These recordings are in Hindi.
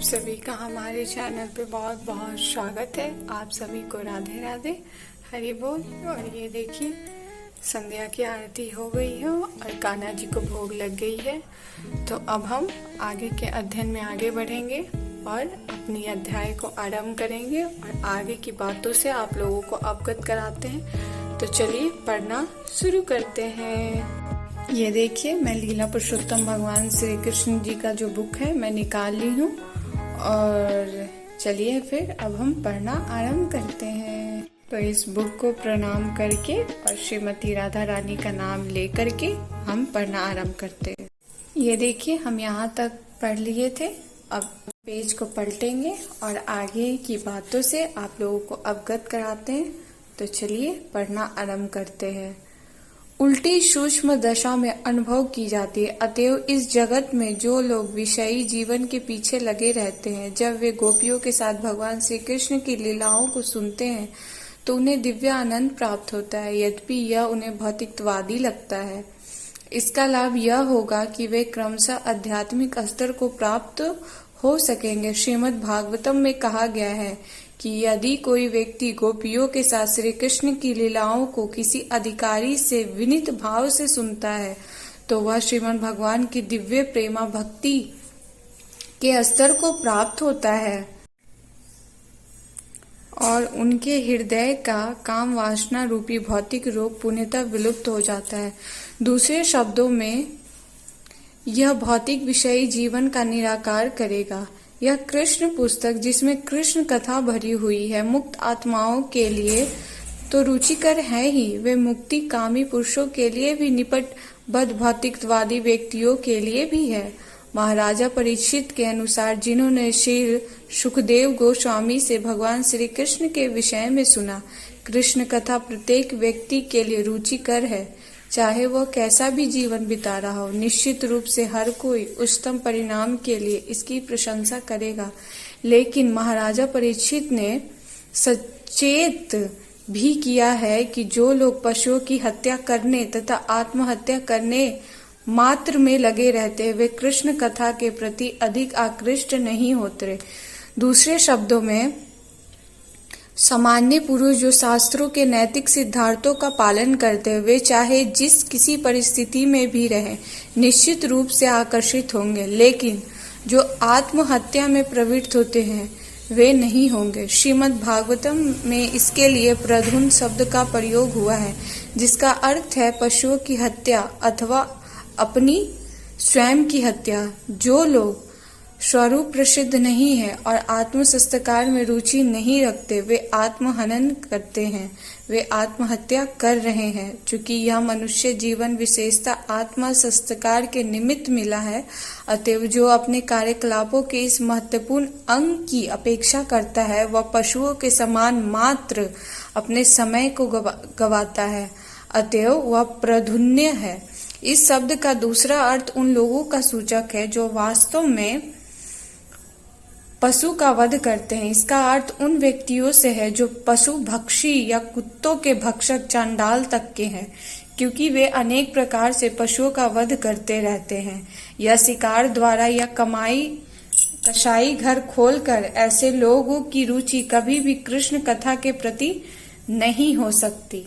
सभी का हमारे चैनल पे बहुत बहुत स्वागत है। आप सभी को राधे राधे, हरि बोल। और ये देखिए संध्या की आरती हो गई है और कान्हा जी को भोग लग गई है। तो अब हम आगे के अध्ययन में आगे बढ़ेंगे और अपनी अध्याय को आरंभ करेंगे और आगे की बातों से आप लोगों को अवगत कराते हैं। तो चलिए पढ़ना शुरू करते हैं। ये देखिए मैं लीला पुरुषोत्तम भगवान श्री कृष्ण जी का जो बुक है मैं निकाल ली हूँ और चलिए फिर अब हम पढ़ना आरंभ करते हैं। तो इस बुक को प्रणाम करके और श्रीमती राधा रानी का नाम ले करके हम पढ़ना आरंभ करते हैं। ये देखिए हम यहाँ तक पढ़ लिए थे। अब पेज को पलटेंगे और आगे की बातों से आप लोगों को अवगत कराते हैं। तो चलिए पढ़ना आरंभ करते हैं। उल्टी सूक्ष्म दशा में अनुभव की जाती है। अतएव इस जगत में जो लोग विषयी जीवन के पीछे लगे रहते हैं, जब वे गोपियों के साथ भगवान श्री कृष्ण की लीलाओं को सुनते हैं तो उन्हें दिव्य आनंद प्राप्त होता है, यद्यपि यह उन्हें भौतिकवादी लगता है। इसका लाभ यह होगा कि वे क्रमशः आध्यात्मिक स्तर को प्राप्त हो सकेंगे। श्रीमद् भागवतम में कहा गया है कि यदि कोई व्यक्ति गोपियों के साथ श्री कृष्ण की लीलाओं को किसी अधिकारी से विनीत भाव से सुनता है तो वह श्रीमद् भगवान की दिव्य प्रेमा भक्ति के स्तर को प्राप्त होता है और उनके हृदय का काम वासना रूपी भौतिक रोग पूर्णतः विलुप्त हो जाता है। दूसरे शब्दों में यह भौतिक विषयी जीवन का निराकार करेगा। यह कृष्ण पुस्तक जिसमें कृष्ण कथा भरी हुई है मुक्त आत्माओं के लिए तो रुचिकर है ही, वे मुक्ति कामी पुरुषों के लिए भी निपट बद्ध भौतिकवादी व्यक्तियों के लिए भी है। महाराजा परीक्षित के अनुसार जिन्होंने श्री सुखदेव गोस्वामी से भगवान श्री कृष्ण के विषय में सुना, कृष्ण कथा प्रत्येक व्यक्ति के लिए रुचिकर है, चाहे वह कैसा भी जीवन बिता रहा हो। निश्चित रूप से हर कोई उच्चतम परिणाम के लिए इसकी प्रशंसा करेगा, लेकिन महाराजा परीक्षित ने सचेत भी किया है कि जो लोग पशुओं की हत्या करने तथा आत्महत्या करने मात्र में लगे रहते हैं वे कृष्ण कथा के प्रति अधिक आकृष्ट नहीं होते। दूसरे शब्दों में सामान्य पुरुष जो शास्त्रों के नैतिक सिद्धांतों का पालन करते हैं वे चाहे जिस किसी परिस्थिति में भी रहे निश्चित रूप से आकर्षित होंगे, लेकिन जो आत्महत्या में प्रवृत्त होते हैं वे नहीं होंगे। श्रीमद् भागवतम में इसके लिए प्रधुन शब्द का प्रयोग हुआ है जिसका अर्थ है पशुओं की हत्या अथवा अपनी स्वयं की हत्या। जो लोग स्वरूप प्रसिद्ध नहीं है और आत्म संस्कार में रुचि नहीं रखते वे आत्महनन करते हैं, वे आत्महत्या कर रहे हैं। चूंकि यह मनुष्य जीवन विशेषता आत्मा संस्कार के निमित्त मिला है, अतएव जो अपने कार्यकलापों के इस महत्वपूर्ण अंग की अपेक्षा करता है वह पशुओं के समान मात्र अपने समय को गवाता है, अतएव वह प्रधुन्य है। इस शब्द का दूसरा अर्थ उन लोगों का सूचक है जो वास्तव में पशु का वध करते हैं। इसका अर्थ उन व्यक्तियों से है जो पशु भक्षी या कुत्तों के भक्षक चांडाल तक के हैं, क्योंकि वे अनेक प्रकार से पशुओं का वध करते रहते हैं। या शिकार द्वारा या कसाई घर खोलकर ऐसे लोगों की रुचि कभी भी कृष्ण कथा के प्रति नहीं हो सकती।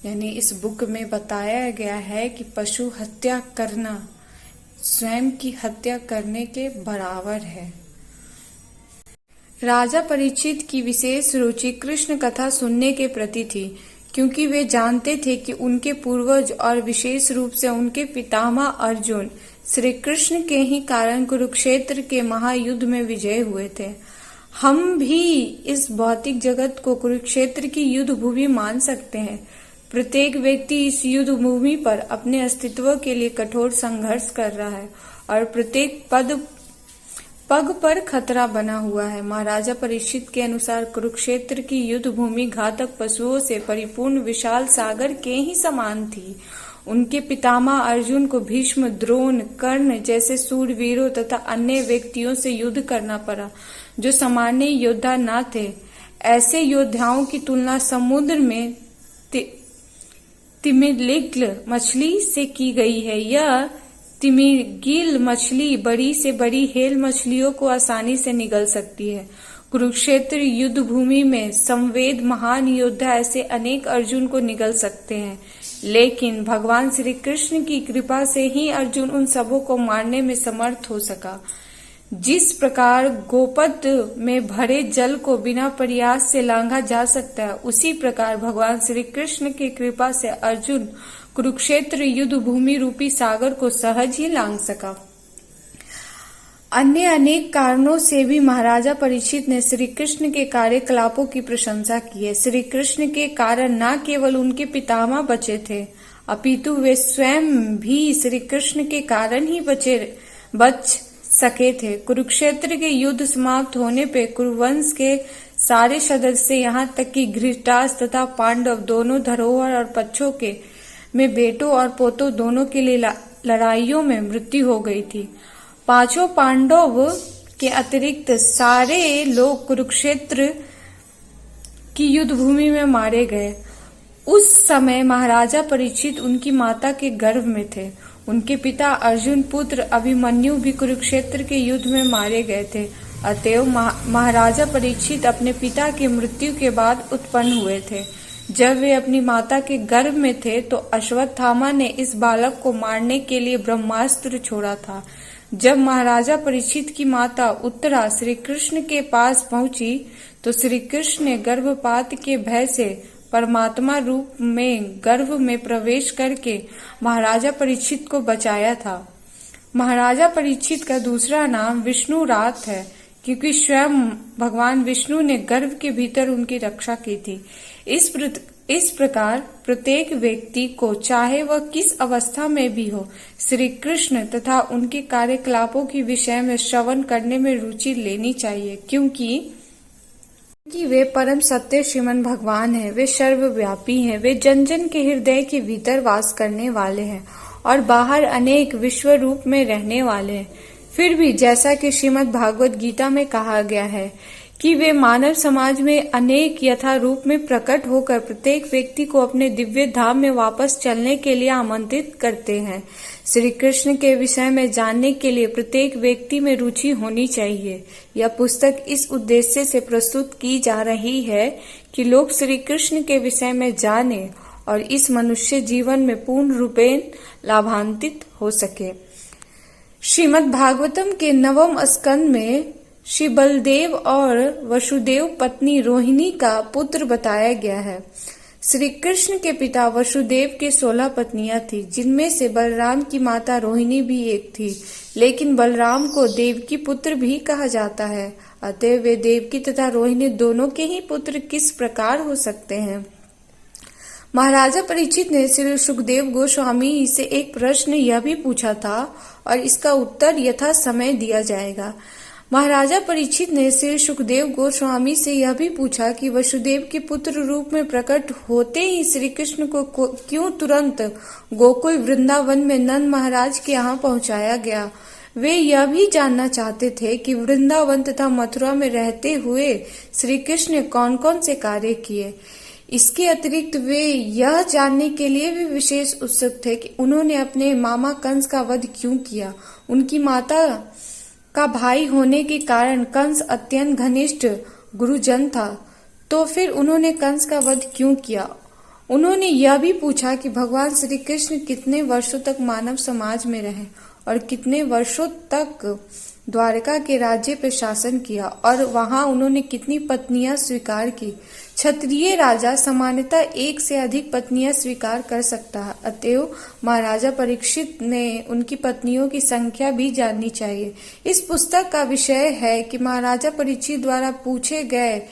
यानी इस बुक में बताया गया है कि पशु हत्या करना स्वयं की हत्या करने के बराबर है। राजा परीक्षित की विशेष रुचि कृष्ण कथा सुनने के प्रति थी, क्योंकि वे जानते थे कि उनके पूर्वज और विशेष रूप से उनके पितामह अर्जुन श्री कृष्ण के ही कारण कुरुक्षेत्र के महायुद्ध में विजय हुए थे। हम भी इस भौतिक जगत को कुरुक्षेत्र की युद्ध भूमि मान सकते हैं। प्रत्येक व्यक्ति इस युद्ध भूमि पर अपने अस्तित्व के लिए कठोर संघर्ष कर रहा है और प्रत्येक पग पर खतरा बना हुआ है। महाराजा परीक्षित के अनुसार कुरुक्षेत्र की युद्ध भूमि घातक पशुओं से परिपूर्ण विशाल सागर के ही समान थी। उनके पितामह अर्जुन को भीष्म, द्रोण, कर्ण जैसे सूरवीरों तथा अन्य व्यक्तियों से युद्ध करना पड़ा जो सामान्य योद्धा न थे। ऐसे योद्धाओं की तुलना समुद्र में तिमिंगल मछली से की गई है। यह तिमिंगिल मछली बड़ी से बड़ी हेल मछलियों को आसानी से निगल सकती है। कुरुक्षेत्र युद्ध भूमि में संवेद महान योद्धा ऐसे अनेक अर्जुन को निगल सकते हैं, लेकिन भगवान श्री कृष्ण की कृपा से ही अर्जुन उन सबों को मारने में समर्थ हो सका। जिस प्रकार गोपद में भरे जल को बिना प्रयास से लांघा जा सकता है, उसी प्रकार भगवान श्री कृष्ण की कृपा से अर्जुन कुरुक्षेत्र युद्ध भूमि रूपी सागर को सहज ही लांघ सका। अन्य अनेक कारणों से भी महाराजा परीक्षित ने श्री कृष्ण के कार्यकलापों की प्रशंसा की है। श्री कृष्ण के कारण न केवल उनके पितामह बचे थे, अपितु वे स्वयं भी श्री कृष्ण के कारण ही बच सके थे। कुरुक्षेत्र के युद्ध समाप्त होने पे कुरुवंश के सारे सदस्य, यहाँ तक कि धृतराष्ट्र तथा पांडव दोनों धरोहर और पक्षों के में बेटों और पोतों दोनों के लिए लड़ाइयों में मृत्यु हो गई थी। पांचों पांडव के अतिरिक्त सारे लोग कुरुक्षेत्र की युद्ध भूमि में मारे गए। उस समय महाराजा परीक्षित उनकी माता के गर्भ में थे। उनके पिता अर्जुन पुत्र अभिमन्यु भी कुरुक्षेत्र के युद्ध में मारे गए थे। अतएव महाराजा परीक्षित अपने पिता की मृत्यु के बाद उत्पन्न हुए थे। जब वे अपनी माता के गर्भ में थे तो अश्वत्थामा ने इस बालक को मारने के लिए ब्रह्मास्त्र छोड़ा था। जब महाराजा परीक्षित की माता उत्तरा श्री कृष्ण के पास पहुंची तो श्री कृष्ण ने गर्भपात के भय से परमात्मा रूप में गर्भ में प्रवेश करके महाराजा परीक्षित को बचाया था। महाराजा परीक्षित का दूसरा नाम विष्णुरात है, क्योंकि स्वयं भगवान विष्णु ने गर्भ के भीतर उनकी रक्षा की थी। इस प्रकार प्रत्येक व्यक्ति को, चाहे वह किस अवस्था में भी हो, श्री कृष्ण तथा उनके कार्यकलापों के विषय में श्रवण करने में रुचि लेनी चाहिए, क्योंकि वे परम सत्य श्रीमन भगवान हैं। वे सर्वव्यापी हैं। वे जन जन के हृदय के भीतर वास करने वाले हैं और बाहर अनेक विश्व रूप में रहने वाले हैं। फिर भी जैसा कि श्रीमद् भागवत गीता में कहा गया है कि वे मानव समाज में अनेक यथा रूप में प्रकट होकर प्रत्येक व्यक्ति को अपने दिव्य धाम में वापस चलने के लिए आमंत्रित करते हैं। श्री कृष्ण के विषय में जानने के लिए प्रत्येक व्यक्ति में रुचि होनी चाहिए। यह पुस्तक इस उद्देश्य से प्रस्तुत की जा रही है कि लोग श्री कृष्ण के विषय में जाने और इस मनुष्य जीवन में पूर्ण रूपेण लाभान्वित हो सके। श्रीमद् भागवतम के 9वें स्कंद में श्री बलदेव और वसुदेव पत्नी रोहिणी का पुत्र बताया गया है। श्री कृष्ण के पिता वसुदेव के 16 पत्नियां थी, जिनमें से बलराम की माता रोहिणी भी एक थी, लेकिन बलराम को देवकी पुत्र भी कहा जाता है। अतः वे देवकी तथा रोहिणी दोनों के ही पुत्र किस प्रकार हो सकते हैं? महाराजा परीक्षित ने श्री सुखदेव गोस्वामी से एक प्रश्न यह भी पूछा था और इसका उत्तर यथा समय दिया जाएगा। महाराजा परीक्षित ने श्री सुखदेव गोस्वामी से यह भी पूछा कि वसुदेव के पुत्र रूप में प्रकट होते ही श्री कृष्ण को क्यों तुरंत गोकुल वृंदावन में नंद महाराज के यहाँ पहुँचाया गया। वे यह भी जानना चाहते थे कि वृंदावन तथा मथुरा में रहते हुए श्री कृष्ण ने कौन कौन से कार्य किए। इसके अतिरिक्त वे यह जानने के लिए भी विशेष उत्सुक थे कि उन्होंने अपने मामा कंस का वध क्यों किया। उनकी माता का भाई होने के कारण कंस अत्यंत घनिष्ठ गुरुजन था, तो फिर उन्होंने कंस का वध क्यों किया। उन्होंने यह भी पूछा कि भगवान श्री कृष्ण कितने वर्षों तक मानव समाज में रहे और कितने वर्षों तक द्वारका के राज्य पर शासन किया और वहां उन्होंने कितनी पत्नियां स्वीकार की। क्षत्रिय राजा सामान्यतः एक से अधिक पत्नियां स्वीकार कर सकता है, अतएव महाराजा परीक्षित ने उनकी पत्नियों की संख्या भी जाननी चाहिए। इस पुस्तक का विषय है कि महाराजा परीक्षित द्वारा पूछे गए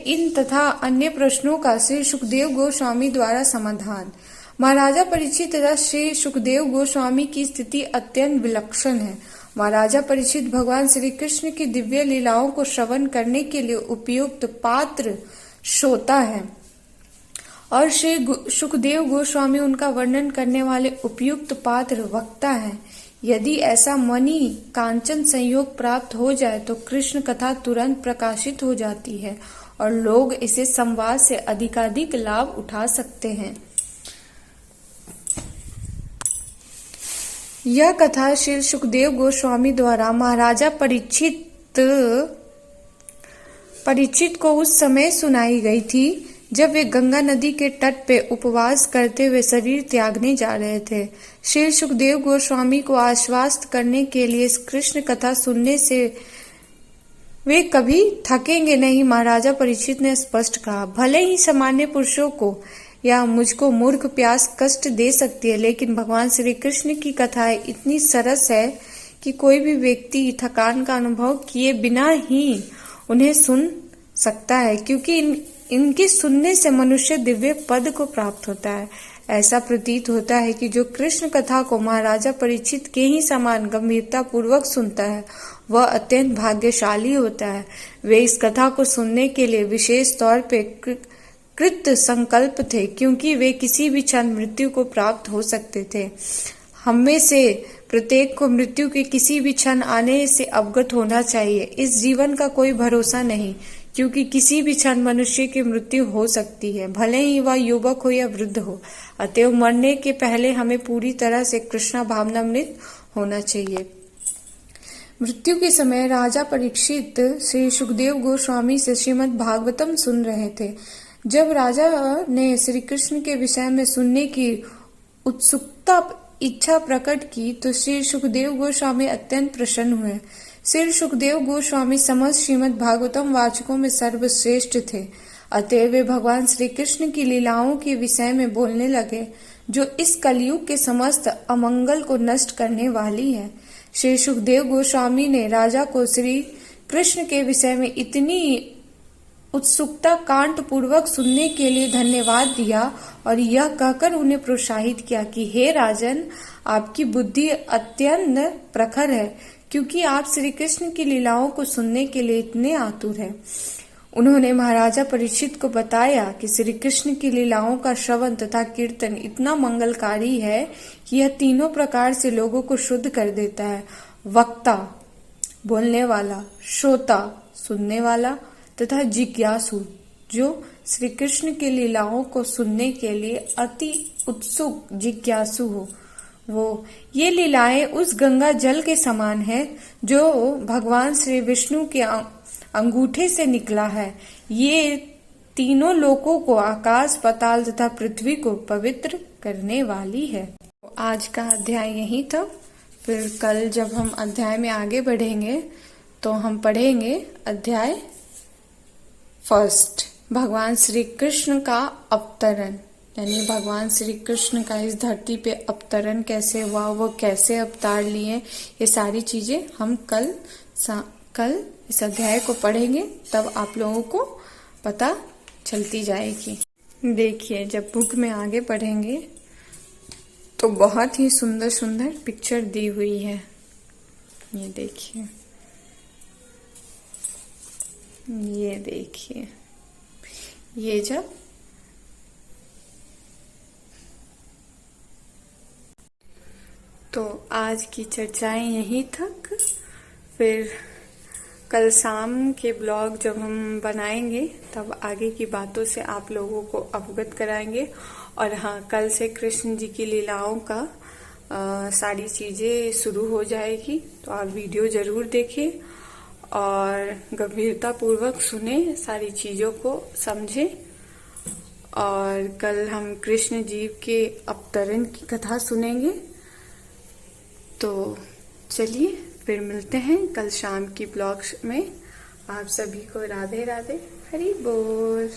इन तथा अन्य प्रश्नों का श्री सुखदेव गोस्वामी द्वारा समाधान। महाराजा परीक्षित तथा श्री सुखदेव गोस्वामी की स्थिति अत्यंत विलक्षण है। महाराजा परीक्षित भगवान श्री कृष्ण की दिव्य लीलाओं को श्रवण करने के लिए उपयुक्त पात्र श्रोता है और श्री सुखदेव गोस्वामी उनका वर्णन करने वाले उपयुक्त पात्र वक्ता है। यदि ऐसा मणि कांचन संयोग प्राप्त हो जाए तो कृष्ण कथा तुरंत प्रकाशित हो जाती है और लोग इसे संवाद से अधिकाधिक लाभ उठा सकते हैं। यह कथा श्री सुखदेव गोस्वामी द्वारा महाराजा परीक्षित को उस समय सुनाई गई थी जब वे गंगा नदी के तट पे उपवास करते हुए शरीर त्यागने जा रहे थे। श्री सुखदेव गोस्वामी को आश्वस्त करने के लिए इस कृष्ण कथा सुनने से वे कभी थकेंगे नहीं, महाराजा परीक्षित ने स्पष्ट कहा। भले ही सामान्य पुरुषों को या मुझको मूर्ख प्यास कष्ट दे सकती है, लेकिन भगवान श्री कृष्ण की कथाएं इतनी सरस है कि कोई भी व्यक्ति थकान का अनुभव किए बिना ही उन्हें सुन सकता है, क्योंकि इनके सुनने से मनुष्य दिव्य पद को प्राप्त होता है। ऐसा प्रतीत होता है कि जो कृष्ण कथा को महाराजा परीक्षित के ही समान गंभीरता पूर्वक सुनता है वह अत्यंत भाग्यशाली होता है। वे इस कथा को सुनने के लिए विशेष तौर पे कृत संकल्प थे, क्योंकि वे किसी भी क्षण मृत्यु को प्राप्त हो सकते थे। हमें से प्रत्येक को मृत्यु के किसी भी क्षण आने से अवगत होना चाहिए। इस जीवन का कोई भरोसा नहीं, क्योंकि किसी भी क्षण मनुष्य की मृत्यु हो सकती है, भले ही वह युवक हो या वृद्ध हो। अतएव मरने के पहले हमें पूरी तरह से कृष्ण भावनामृत होना चाहिए। मृत्यु के समय राजा परीक्षित श्री सुखदेव गोस्वामी से श्रीमद् भागवतम सुन रहे थे। जब राजा ने श्री कृष्ण के विषय में सुनने की उत्सुकता इच्छा प्रकट की तो श्री सुखदेव गोस्वामी अत्यंत प्रसन्न हुए। श्री सुखदेव गोस्वामी समस्त श्रीमद् भागवतम वाचकों में सर्वश्रेष्ठ थे। अतएव वे भगवान श्री कृष्ण की लीलाओं के विषय में बोलने लगे, जो इस कलयुग के समस्त अमंगल को नष्ट करने वाली है। श्री सुखदेव गोस्वामी ने राजा को श्री कृष्ण के विषय में इतनी उत्सुकता कांट पूर्वक सुनने के लिए धन्यवाद दिया और यह कहकर उन्हें प्रोत्साहित किया कि हे राजन, आपकी बुद्धि अत्यंत प्रखर है, क्योंकि आप श्री कृष्ण की लीलाओं को सुनने के लिए इतने आतुर हैं। उन्होंने महाराजा परीक्षित को बताया कि श्री कृष्ण की लीलाओं का श्रवण तथा कीर्तन इतना मंगलकारी है कि यह तीनों प्रकार से लोगों को शुद्ध कर देता है। वक्ता बोलने वाला, श्रोता सुनने वाला तथा जिज्ञासु जो श्री कृष्ण की लीलाओं को सुनने के लिए अति उत्सुक जिज्ञासु हो। वो ये लीलाएं उस गंगा जल के समान है जो भगवान श्री विष्णु के अंगूठे से निकला है। ये तीनों लोकों को, आकाश, पाताल तथा पृथ्वी को पवित्र करने वाली है। आज का अध्याय यही था। फिर कल जब हम अध्याय में आगे बढ़ेंगे तो हम पढ़ेंगे अध्याय 1, भगवान श्री कृष्ण का अवतरण, यानी भगवान श्री कृष्ण का इस धरती पे अवतरण कैसे हुआ, वो कैसे अवतार लिए, ये सारी चीजें हम कल इस अध्याय को पढ़ेंगे, तब आप लोगों को पता चलती जाएगी। देखिए, जब बुक में आगे पढ़ेंगे तो बहुत ही सुंदर सुंदर पिक्चर दी हुई है। ये देखिए, ये देखिए, ये जब तो आज की चर्चाएं यहीं तक। फिर कल शाम के ब्लॉग जब हम बनाएंगे तब आगे की बातों से आप लोगों को अवगत कराएंगे। और हाँ, कल से कृष्ण जी की लीलाओं का सारी चीजें शुरू हो जाएगी, तो आप वीडियो जरूर देखें और गंभीरता पूर्वक सुने, सारी चीजों को समझें। और कल हम कृष्ण जी के अवतरण की कथा सुनेंगे। तो चलिए फिर मिलते हैं कल शाम की ब्लॉग में। आप सभी को राधे राधे, हरि बोल।